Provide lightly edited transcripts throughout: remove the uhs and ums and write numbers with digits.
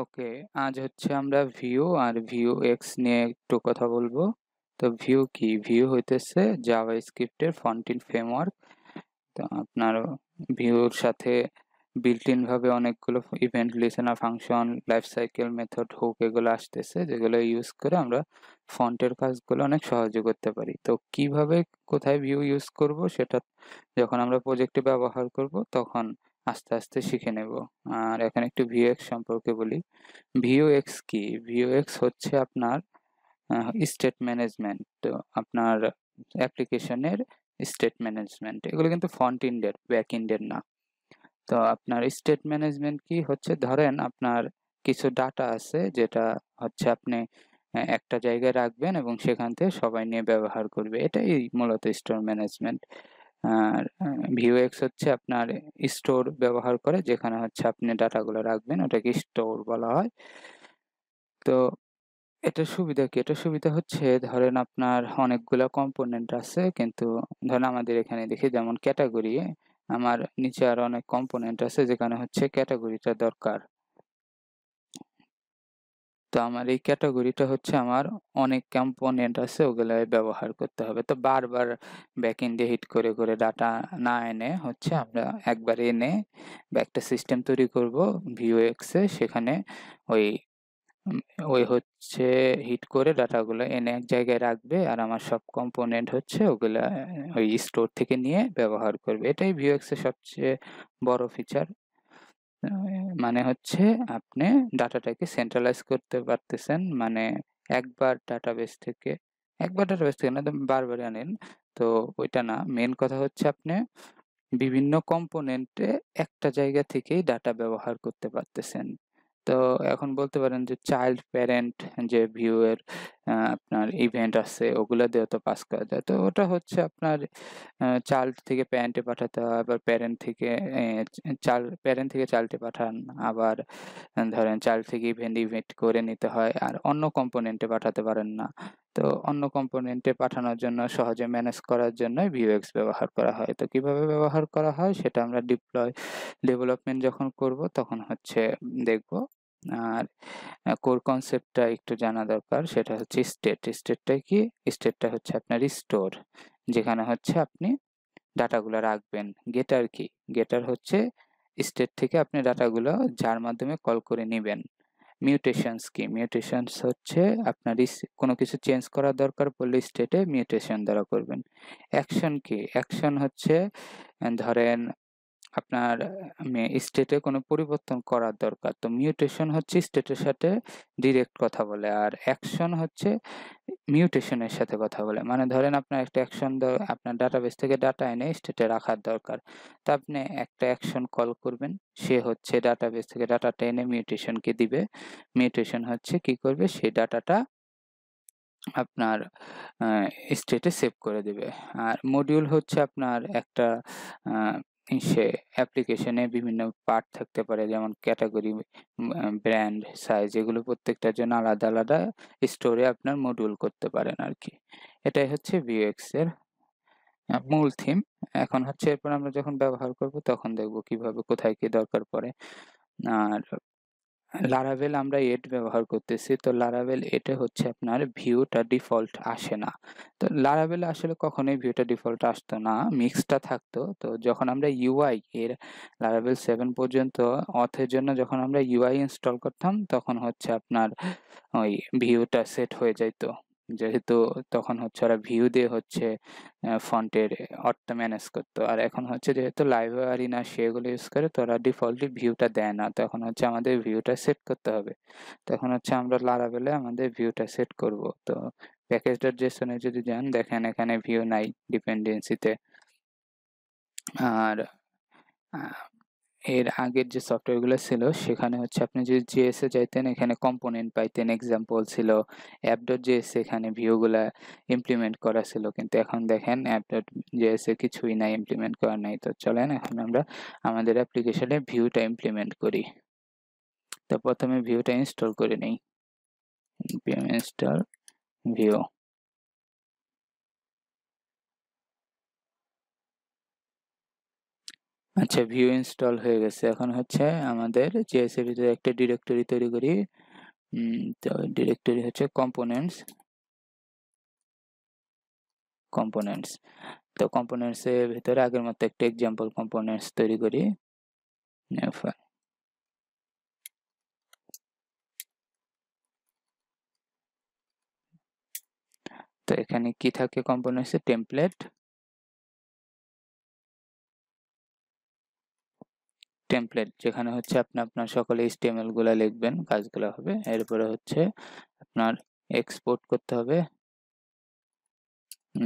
ওকে, আজ হচ্ছে আমরা ভিউ আর ভিউ এক্স নিয়ে একটু কথা বলবো। তো ভিউ কি? ভিউ হইতেছে জাভাস্ক্রিপ্টের ফ্রন্ট-এন্ড ফ্রেমওয়ার্ক। তো আপনার ভিউর সাথে built in ভাবে অনেকগুলো event listener function, life cycle method, hook এগুলো আসতেছে যেগুলো ইউজ করে আমরা ফন্টের কাজগুলো অনেক সহজে করতে পারি। তো কিভাবে কোথায় ভিউ ইউজ করব সেটা যখন আমরা প্রজেক্টে ব্যবহার করব তখন আস্তে, আস্তে শিখে নেব। আর এখন একটু Vuex সম্পর্কে বলি। Vuex কি? Vuex হচ্ছে আপনার স্টেট ম্যানেজমেন্ট। তো আপনার অ্যাপ্লিকেশনের স্টেট ম্যানেজমেন্ট। এগুলো কিন্তু ফ্রন্ট এন্ডের, ব্যাক এন্ডের না। তো আপনার স্টেট ম্যানেজমেন্ট কি হচ্ছে, ধরেন আপনার কিছু ডাটা আছে যেটা হচ্ছে আপনি একটা জায়গায় রাখবেন এবং সেখান থেকে সবাই নিয়ে ব্যবহার করবে। এটাই মূলত স্টোর ম্যানেজমেন্ট। আর Vuex হচ্ছে আপনার স্টোর ব্যবহার করে, যেখানে হচ্ছে আপনি ডাটাগুলো রাখবেন ওটাকে স্টোর বলা হয়। তো এটার সুবিধা কি? এটার সুবিধা হচ্ছে ধরেন আপনার অনেকগুলা কম্পোনেন্ট আছে, কিন্তু ধরেন আমাদের এখানে দেখি যেমন ক্যাটেগরি, আমার নিচে আরো অনেক কম্পোনেন্ট আছে যেখানে হচ্ছে ক্যাটেগরিটা দরকার। তো আমার এই ক্যাটেগরিটা হচ্ছে আমার অনেক কম্পোনেন্ট আছে, ওগুলাই ব্যবহার করতে হবে। তো বারবার ব্যাকএন্ডে হিট করে, করে ডাটা না এনে হচ্ছে আমরা একবার এনে বা একটা সিস্টেম তৈরি করব Vuex এ, সেখানে ওই উম ওই হচ্ছে হিট করে ডাটাগুলো এনে এক জায়গায় রাখবে আর আমার সব কম্পোনেন্ট হচ্ছে ওগুলা ওই স্টোর থেকে নিয়ে ব্যবহার করবে। এটাই Vuex এর সবচেয়ে বড় ফিচার। আ মানে হচ্ছে আপনি ডাটাটাকে সেন্ট্রালাইজ করতে পারতেছেন। মানে একবার ডাটাবেস থেকে না, বারবারই আনেন। তো ওইটা না। মেইন কথা হচ্ছে আপনি বিভিন্ন কম্পোনেন্টে একটা জায়গা থেকেই ডাটা ব্যবহার করতে পারতেছেন। তো এখন বলতে পারেন যে চাইল্ড, প্যারেন্ট, যে ভিউ এর আপনার ইভেন্ট আছে ওগুলা দিয়েও তো পাস করা যায়। তো ওটা হচ্ছে আপনার চাইল্ড থেকে প্যারেন্টে পাঠাতে হয়, আবার প্যারেন্ট থেকে চাইল্ডে পাঠান, আবার ধরেন চাইল্ড থেকে ইভেন্ট করে নিতে হয় আর অন্য কম্পোনেন্টে পাঠাতে পারেন না। তো অন্য কম্পোনেন্টে পাঠানোর জন্য সহজে ম্যানেজ করার জন্যই Vuex ব্যবহার করা হয়। তো কিভাবে ব্যবহার করা হয় সেটা আমরা ডেভেলপমেন্ট যখন করব তখন হচ্ছে দেখব। আর কোর কনসেপ্টটা একটু জানা দরকার, সেটা হচ্ছে স্টেট। স্টেটটা কি? স্টেটটা হচ্ছে আপনার স্টোর, যেখানে হচ্ছে আপনি ডাটাগুলো রাখবেন। গেটার কি? গেটার হচ্ছে স্টেট থেকে আপনি ডাটাগুলো যার মাধ্যমে কল করে নিবেন। মিউটেশনস কি? মিউটেশনস হচ্ছে আপনার কোনো কিছু চেঞ্জ করার দরকার পড়লে স্টেটে মিউটেশন দ্বারা করবেন। অ্যাকশন কি? অ্যাকশন হচ্ছে ধরেন আপনার স্টেটে কোনো পরিবর্তন করার দরকার। তো মিউটেশন হচ্ছে স্টেটের সাথে ডিরেক্ট কথা বলে। আর অ্যাকশন হচ্ছে মিউটেশনের সাথে কথা বলে। মানে ধরেন আপনার একটা অ্যাকশন আপনার ডাটাবেস থেকে ডাটা এনে স্টেটে রাখার দরকার। তো আপনি একটা অ্যাকশন কল করবেন। সে হচ্ছে ডাটাবেস থেকে ডাটাটা এনে মিউটেশনকে দিবে। মিউটেশন হচ্ছে কি করবে? সেই ডাটাটা আপনার আ স্টেটে সেভ করে দিবে। আর মডিউল হচ্ছে আপনার একটা আ অ্যাপ্লিকেশনে বিভিন্ন পার্ট থাকতে পারে, যেমন ক্যাটেগরি, ব্র্যান্ড, সাইজ, এগুলো প্রত্যেকটার জন্য আলাদা, আলাদা স্টোরে আপনার মডিউল করতে পারেন আরকি। এটাই হচ্ছে Vuex এর মূল থিম। এখন হচ্ছে এরপর আমরা যখন ব্যবহার করব তখন দেখব কিভাবে কোথায় কি দরকার পড়ে। আর Laravel আমরা 8 ব্যবহার করতেছি। তো Laravel 8 এ হচ্ছে আপনার ভিউটা ডিফল্ট আসে না। তো Laravel এ আসলে কখনোই ভিউটা ডিফল্ট আসতো না। মিক্সটা থাকতো। তো যখন আমরা UI এর Laravel 7 পর্যন্ত অথের জন্য যখন আমরা UI ইনস্টল করতাম তখন হচ্ছে আপনার ওই ভিউটা সেট হয়ে যাইতো। যেহেতু তখন হচ্ছে ওরা ভিউ দিয়ে হচ্ছে ফন্টের অর্থ ম্যানেজ করতো। আর এখন হচ্ছে যেহেতু লাইব্রেরি না সেগুলো ইউজ করে, তো ওরা ডিফল্টলি ভিউটা দেয় না। তো এখন হচ্ছে আমাদের ভিউটা সেট করতে হবে। তো এখন হচ্ছে আমরা Laravel এ আমাদের ভিউটা সেট করব। তো package.json এ যদি যান দেখেন এখানে ভিউ নাই ডিপেন্ডেন্সিতে। আর আ এর আগের যে সফটওয়্যার গুলো ছিল সেখানে হচ্ছে আপনি যদি JS এ যাইতেন এখানে কম্পোনেন্ট পাইতেন, এক্সাম্পল ছিল। app.js এখানে ভিউ গুলা ইমপ্লিমেন্ট করা ছিল। কিন্তু এখন দেখেন app.js এ কিছুই নাই, ইমপ্লিমেন্ট করা নাই। তো চলেন এখন আমরা আমাদের অ্যাপ্লিকেশনে ভিউটা ইমপ্লিমেন্ট করি। তো প্রথমে ভিউটা ইনস্টল করে নেই। npm install view। আচ্ছা, ভিউ ইনস্টল হয়ে গেছে। এখন হচ্ছে আমাদের JS এর ভিতরে একটা ডিরেক্টরি তৈরি করি। তো ডিরেক্টরি হচ্ছে কম্পোনেন্টস। তো কম্পোনেন্টস এর ভিতরে আগের মতো একটা এক্সাম্পল কম্পোনেন্টস তৈরি করি। New file. তো এখানে কি থাকে কম্পোনেন্টস এ? টেমপ্লেট যেখানে হচ্ছে আপনি আপনার সকল HTML গুলা লিখবেন, কাজগুলা হবে। এরপরে হচ্ছে আপনার এক্সপোর্ট করতে হবে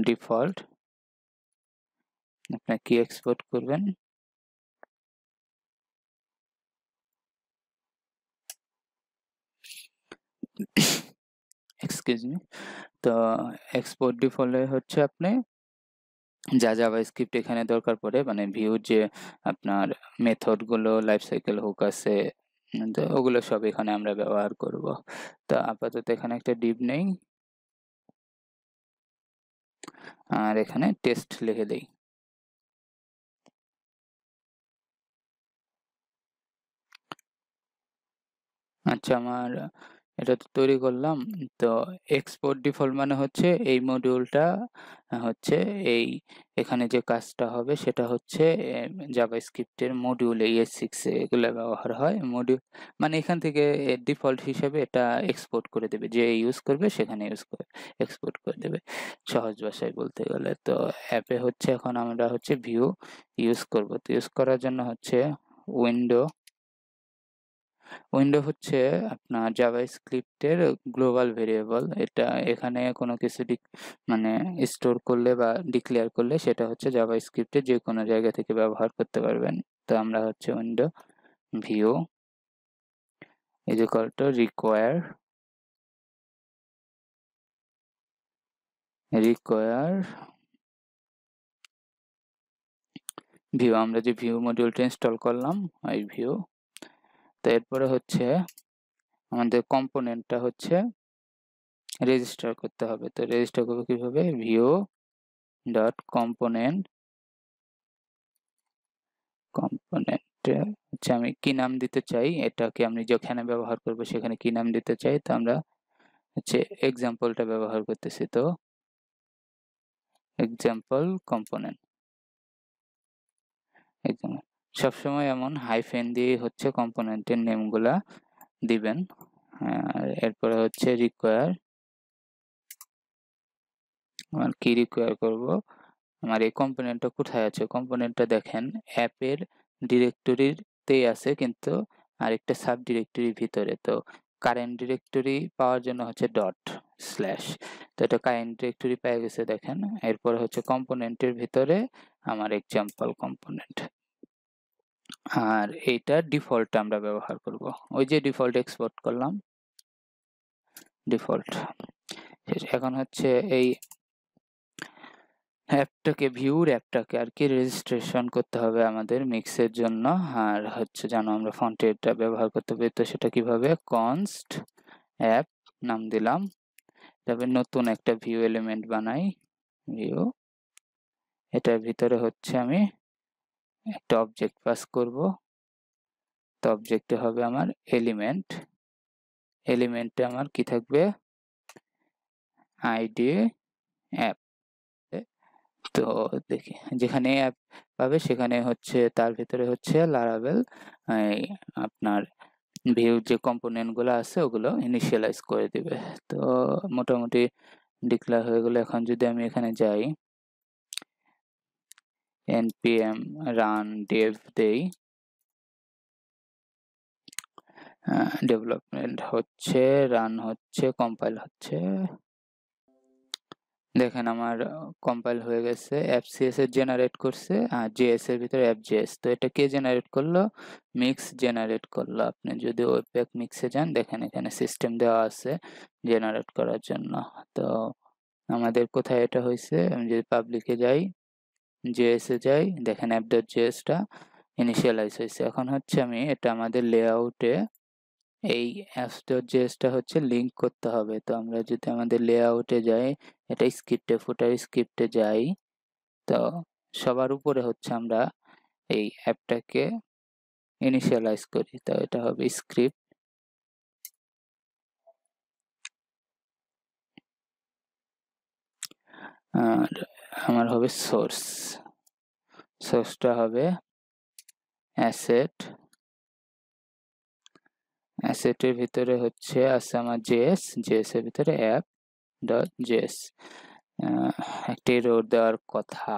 ডিফল্ট। আপনি কি এক্সপোর্ট করবেন? Excuse me. তো এক্সপোর্ট ডিফল্ট হচ্ছে আপনি যা জাভাস্ক্রিপ্ট এখানে দরকার পড়ে, মানে ভিউ যে আপনার মেথড গুলো, লাইফ সাইকেল হুক আছে, তো ওগুলো সব এখানে আমরা ব্যবহার করব। তো আপাতত এখানে একটা ডিভ নেই, আর এখানে টেস্ট লিখে দেই। আচ্ছা, আমার এটা তো তৈরি করলাম। তো এক্সপোর্ট ডিফল্ট মানে হচ্ছে এই মডিউলটা হচ্ছে এই এখানে যে কাজটা হবে সেটা হচ্ছে জাভাস্ক্রিপ্টের মডিউল ES6 এ এগুলা ব্যবহার হয়। মডিউল মানে এখান থেকে ডিফল্ট হিসেবে এটা এক্সপোর্ট করে দেবে, যে ইউজ করবে সেখানে এক্সপোর্ট করে দেবে, সহজ ভাষায় বলতে গেলে। তো অ্যাপে হচ্ছে এখন আমরা হচ্ছে ভিউ ইউজ করব। তো ইউজ করার জন্য হচ্ছে উইন্ডো উইন্ডো হচ্ছে আপনার জাভাস্ক্রিপ্টের গ্লোবাল ভেরিয়েবল। এটা এখানে কোনো কিছু মানে স্টোর করলে বা ডিক্লেয়ার করলে সেটা হচ্ছে জাভাস্ক্রিপ্টের যে কোনো জায়গা থেকে ব্যবহার করতে পারবেন। তো আমরা হচ্ছে window view is equal to require view, আমরা যে ভিউ মডিউলটা ইনস্টল করলাম ওই ভিউ। তো এরপরে হচ্ছে আমাদের কম্পোনেন্টটা হচ্ছে রেজিস্টার করতে হবে। তো রেজিস্টার করবো কিভাবে? ভিউ ডট কম্পোনেন্টে হচ্ছে আমি কি নাম দিতে চাই, এটাকে আমি যেখানে ব্যবহার করব সেখানে কি নাম দিতে চাই। তো আমরা হচ্ছে এক্সাম্পলটা ব্যবহার করতেছি। তো এক্সাম্পল কম্পোনেন্ট সবসময় এমন হাইফেন দিয়ে হচ্ছে কম্পোনেন্টের নেমগুলা দিবেন। আর এরপরে হচ্ছে রিকোয়ার, আমার কি রিকোয়ার করব, আমার এই কম্পোনেন্টটা কোথায় আছে? কম্পোনেন্টটা দেখেন অ্যাপের ডিরেক্টরিতেই আছে, কিন্তু আরেকটা সাব ডিরেক্টরির ভিতরে। তো কারেন্ট ডিরেক্টরি পাওয়ার জন্য হচ্ছে ডট স্ল্যাশ। তো এটা কারেন্ট ডিরেক্টরি পেয়ে গেছে দেখেন। এরপর হচ্ছে কম্পোনেন্টের ভিতরে আমার এক্সাম্পল কম্পোনেন্ট, আর এইটা ডিফল্ট আমরা ব্যবহার করব। ওই যে ডিফল্ট এক্সপোর্ট করলাম, ডিফল্ট। এখন হচ্ছে এই অ্যাপটাকে আর কি রেজিস্ট্রেশন করতে হবে আমাদের মিক্সের জন্য। আর হচ্ছে যেন আমরা ফন্টেরটা ব্যবহার করতে পারি। তো সেটা কিভাবে? কনস্ট অ্যাপ নাম দিলাম, তবে নতুন একটা ভিউ এলিমেন্ট বানাই। ভিউ, এটার ভিতরে হচ্ছে আমি একটা অবজেক্ট পাস করব। তো অবজেক্টে হবে আমার এলিমেন্টে আমার কি থাকবে? ID app. তো দেখি যেখানে অ্যাপ পাবে সেখানে হচ্ছে তার ভিতরে হচ্ছে লারাভেল আপনার ভিউ যে কম্পোনেন্ট গুলো আছে ওগুলো ইনিশিয়ালাইজ করে দিবে। তো মোটামুটি ডিক্লেয়ার হয়ে গেল। এখন যদি আমি এখানে যাই, npm রান dev দেই, ডেভেলপমেন্ট হচ্ছে, রান হচ্ছে, কম্পাইল হচ্ছে, দেখেন আমার কম্পাইল হয়ে গেছে। FCS এর জেনারেট করছে আর JS এর ভিতরে FJS। তো এটা কে জেনারেট করলো? মিক্স জেনারেট করলো। আপনি যদি ওয়েবপ্যাক মিক্সে যান দেখেন এখানে সিস্টেম দেওয়া আছে জেনারেট করার জন্য। তো আমাদের কোথায় এটা হয়েছে? আমি যদি পাবলিকে যাই, JS এ যাই, দেখেন app.js টা ইনিশিয়ালাইজ হয়েছে। এখন হচ্ছে আমি এটা আমাদের লেআউটে এই apps.js টা হচ্ছে লিংক করতে হবে। তো আমরা যদি আমাদের লেআউটে যাই, এটা স্ক্রিপ্টে ফুটার স্ক্রিপ্টে যাই, তো সবার উপরে হচ্ছে আমরা এই অ্যাপটাকে ইনিশিয়ালাইজ করি। তো এটা হবে স্ক্রিপ্ট। আর আমার হবে সোর্স। সোর্সটা হবে অ্যাসেট। অ্যাসেটের ভিতরে হচ্ছে আছে আমার জেএস, জেএস এর ভিতরে অ্যাপ ডট জেএস। একটি রোড দেওয়ার কথা,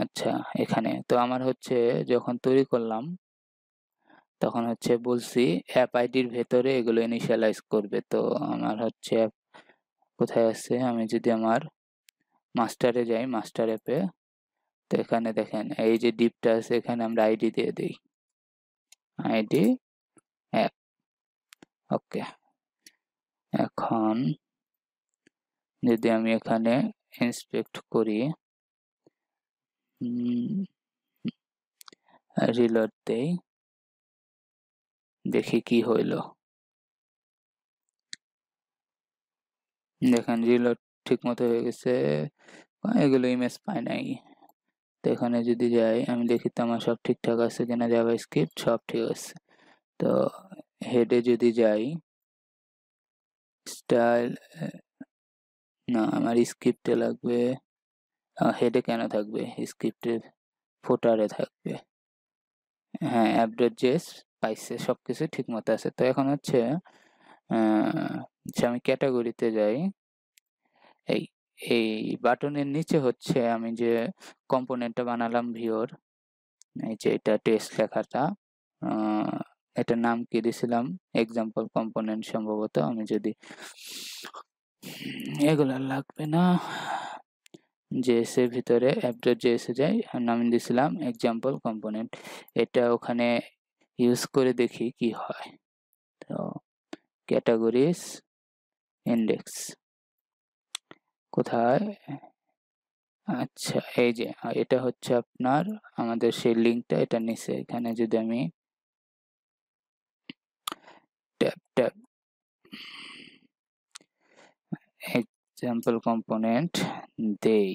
আচ্ছা এখানে তো আমার হচ্ছে যখন তৈরি করলাম তখন হচ্ছে বলছি অ্যাপ আইডির ভেতরে এগুলো ইনিশিয়ালাইজ করবে। তো আমার হচ্ছে কোথায় আছে, আমি যদি আমার মাস্টারে যাই, মাস্টার অ্যাপে, তো এখানে দেখেন এই যে ডিপটা আছে, এখানে আমরা আইডি দিয়ে দিই, আইডি অ্যাপ। ওকে, এখন যদি আমি এখানে ইন্সপেক্ট করি, রিলোড দেই, দেখি কি হইল। দেখেন রিলোড ঠিক মতো হয়ে গেছে, এগুলো ইমেজ পাই নাই। তো এখানে যদি যাই আমি দেখি তো আমার সব ঠিকঠাক আছে কিনা, জাভাস্ক্রিপ্ট সব ঠিক আছে। তো হেডে যদি যাই, স্টাইল না, আমার স্ক্রিপ্টে লাগবে, হেডে কেন থাকবে, স্ক্রিপ্টের ফুটারে থাকবে। হ্যাঁ, app.js পাইছে, সবকিছু ঠিক মতো আছে। তো এখন হচ্ছে আমি ক্যাটাগরিতে যাই, এই এই বাটনের নিচে হচ্ছে আমি যে কম্পোনেন্টটা বানালাম ভিউর, এই যে এটা টেস্ট লেখাটা, এটার নাম কি দিছিলাম, এক্সাম্পল কম্পোনেন্ট সম্ভবত। আমি যদি এগুলা লাগবে না, জেএস এর ভিতরে app.js এ যাই, নাম দিছিলাম এক্সাম্পল কম্পোনেন্ট। এটা ওখানে ইউজ করে দেখি কি হয়। তো ক্যাটাগরিজ, ইন্ডেক্স কোথায়, আচ্ছা এই যে এটা হচ্ছে আপনার আমাদের সেই লিঙ্কটা, এটা নিচে। এখানে যদি আমি ট্যাব ট্যাব এক্সাম্পল কম্পোনেন্ট দেই,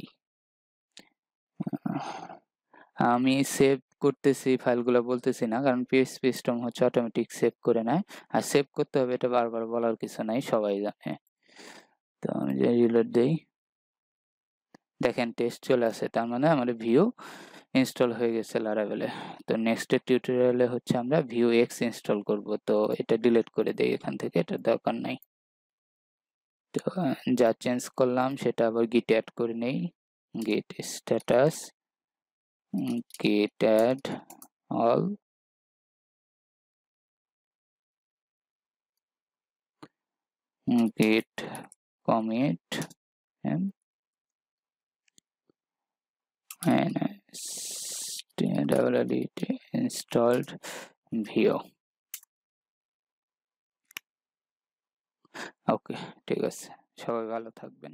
আমি সেভ করতেছি ফাইলগুলো বলতেছি না, কারণ পিএইচপি সিস্টেম হচ্ছে অটোমেটিক সেভ করে নেয়, আর সেভ করতে হবে এটা বারবার বলার কিছু নাই, সবাই জানে। তো আমি যে রিলোড দেই, দেখেন টেস্ট চলে আসে, তার মানে আমাদের ভিউ ইনস্টল হয়ে গেছে লারাভেলে। তো নেক্সট টিউটোরিয়ালে হচ্ছে আমরা ভিউ এক্স ইনস্টল করব। তো এটা ডিলিট করে দেই এখান থেকে, এটা দরকার নাই। তো যা চেঞ্জ করলাম সেটা আবার গিট অ্যাড করে নেই, গিট status, git add all, git commit and installed view। ওকে, ঠিক আছে, সবাই ভালো থাকবেন।